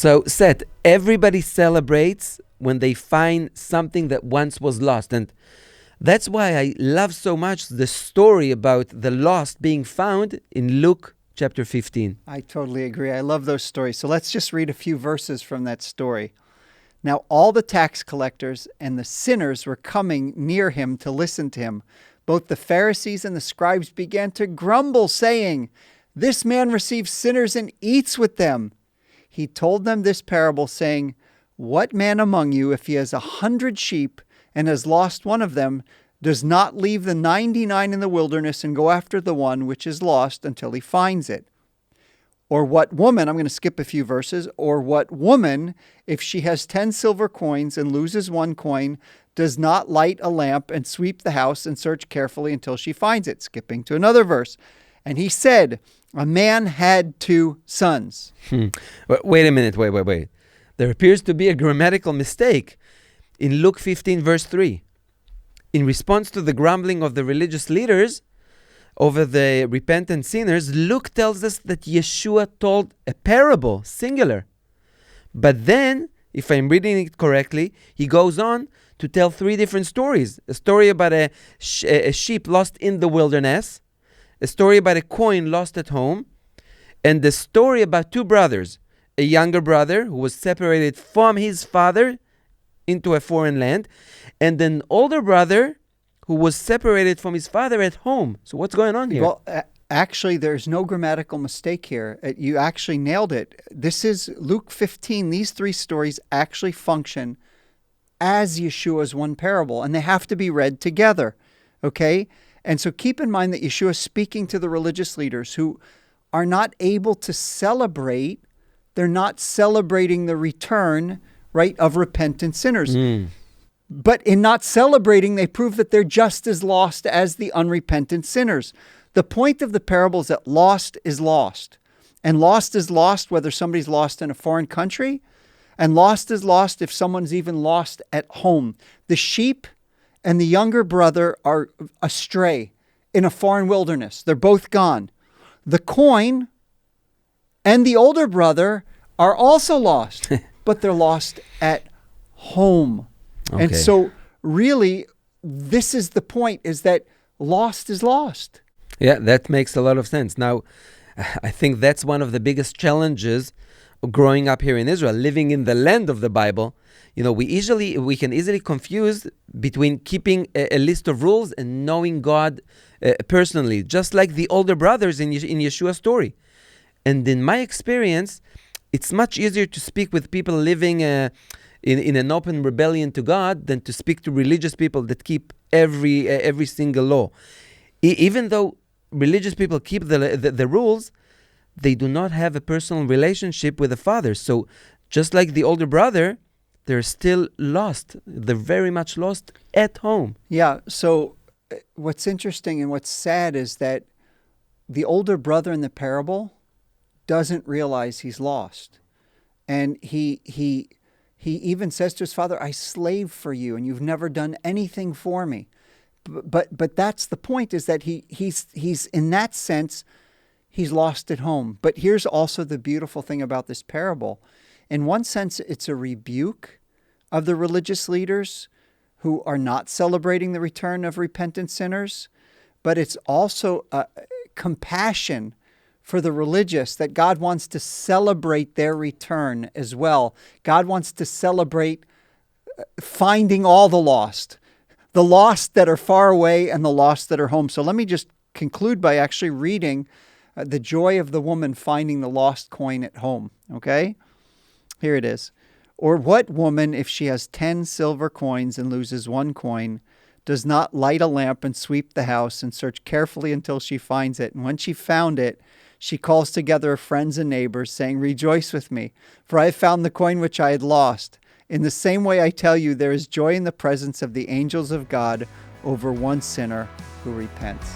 So, Seth, everybody celebrates when they find something that once was lost. And that's why I love so much the story about the lost being found in Luke chapter 15. I totally agree. I love those stories. So let's just read a few verses from that story. Now all the tax collectors and the sinners were coming near him to listen to him. Both the Pharisees and the scribes began to grumble, saying, "This man receives sinners and eats with them." He told them this parable, saying, "What man among you, if he has 100 sheep and has lost one of them, does not leave the 99 in the wilderness and go after the one which is lost until he finds it? Or what woman," I'm going to skip a few verses, "or what woman, if she has 10 silver coins and loses one coin, does not light a lamp and sweep the house and search carefully until she finds it?" Skipping to another verse. "And he said, a man had 2 sons." Wait a minute, wait. There appears to be a grammatical mistake in Luke 15 verse 3. In response to the grumbling of the religious leaders over the repentant sinners, Luke tells us that Yeshua told a parable, singular. But then, if I'm reading it correctly, he goes on to tell 3 different stories. A story about a sheep lost in the wilderness, a story about a coin lost at home, and the story about 2 brothers, a younger brother who was separated from his father into a foreign land, and an older brother who was separated from his father at home. So what's going on here? Well, actually, there's no grammatical mistake here. You actually nailed it. This is Luke 15. These 3 stories actually function as Yeshua's one parable, and they have to be read together, okay? And so keep in mind that Yeshua is speaking to the religious leaders who are not able to celebrate. They're not celebrating the return, right, of repentant sinners. But in not celebrating, they prove that they're just as lost as the unrepentant sinners. The point of the parable is that lost is lost. And lost is lost whether somebody's lost in a foreign country, and lost is lost if someone's even lost at home. The sheep and the younger brother are astray in a foreign wilderness. They're both gone. The coin and the older brother are also lost, but they're lost at home. Okay. And so really, this is the point, is that lost is lost. Yeah, that makes a lot of sense. Now, I think that's one of the biggest challenges of growing up here in Israel, living in the land of the Bible. You know, we can easily confuse between keeping a list of rules and knowing God personally, just like the older brothers in Yeshua's story. And in my experience, it's much easier to speak with people living in an open rebellion to God than to speak to religious people that keep every single law. Even though religious people keep the rules, they do not have a personal relationship with the Father. So just like the older brother, they're still lost. They're very much lost at home. Yeah, so what's interesting and what's sad is that the older brother in the parable doesn't realize he's lost. And he even says to his father, "I slave for you, and you've never done anything for me." But that's the point, is that he's in that sense, he's lost at home. But here's also the beautiful thing about this parable. In one sense, it's a rebuke of the religious leaders who are not celebrating the return of repentant sinners, but it's also a compassion for the religious, that God wants to celebrate their return as well. God wants to celebrate finding all the lost that are far away and the lost that are home. So let me just conclude by actually reading the joy of the woman finding the lost coin at home, okay? Here it is. "Or what woman, if she has 10 silver coins and loses one coin, does not light a lamp and sweep the house and search carefully until she finds it? And when she found it, she calls together her friends and neighbors, saying, 'Rejoice with me, for I have found the coin which I had lost.' In the same way, I tell you, there is joy in the presence of the angels of God over one sinner who repents."